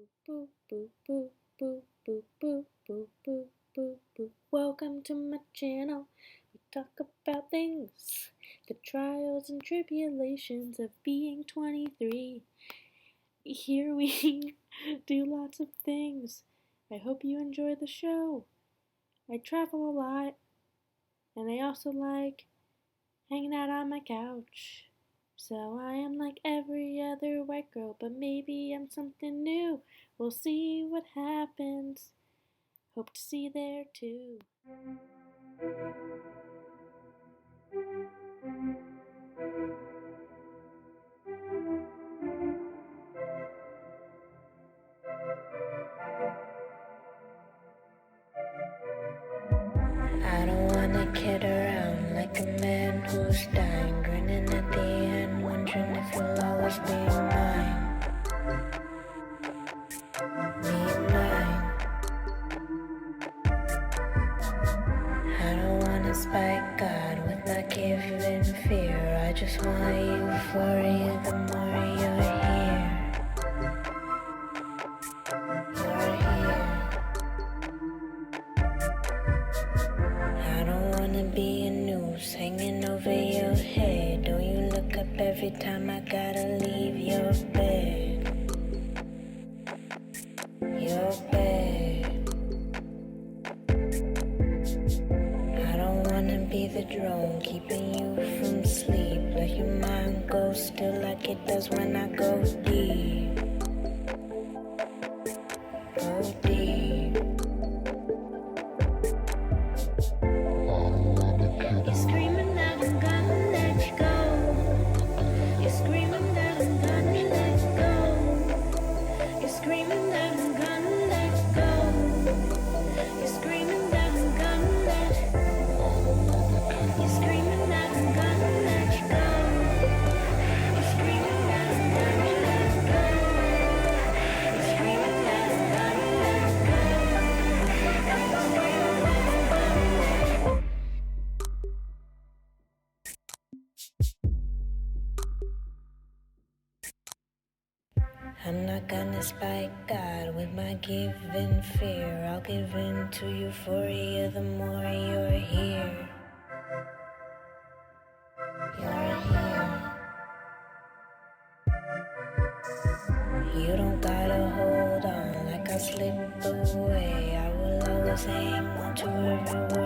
Boo, boo, boo, boo, boo, boo, boo, boo, boo, boo. Welcome to my channel. We talk about things, the trials and tribulations of being 23. Here we do lots of things. I hope you enjoy the show. I travel a lot, and I also like hanging out on my couch. So I am like every other white girl, but maybe I'm something new. We'll see what happens. Hope to see you there too. I don't wanna kid around like a man who's dying, grinning at the end, wondering if you'll always be mine. Be mine. I don't wanna spike God with my given fear. I just want euphoria the more you're here. You're here. I don't wanna be a noose hanging over your head. Don't you look up every time I gotta leave your bed. Your bed. I don't wanna be the drone keeping you from sleep. Let your mind go still like it does when I go deep. Go deep. You're screaming that I'm gonna let you go. You're screaming that I'm gonna let go. You're screaming that I'm gonna let go. You're screaming that I'm gonna let You're screaming that I'm gonna let you go. You're screaming that I'm gonna let go. You're screaming that I'm gonna let go. I'm not gonna spike God with my given fear. I'll give in to euphoria the more you're here. You're here. You don't gotta hold on like I slip away. I will always hang on to every word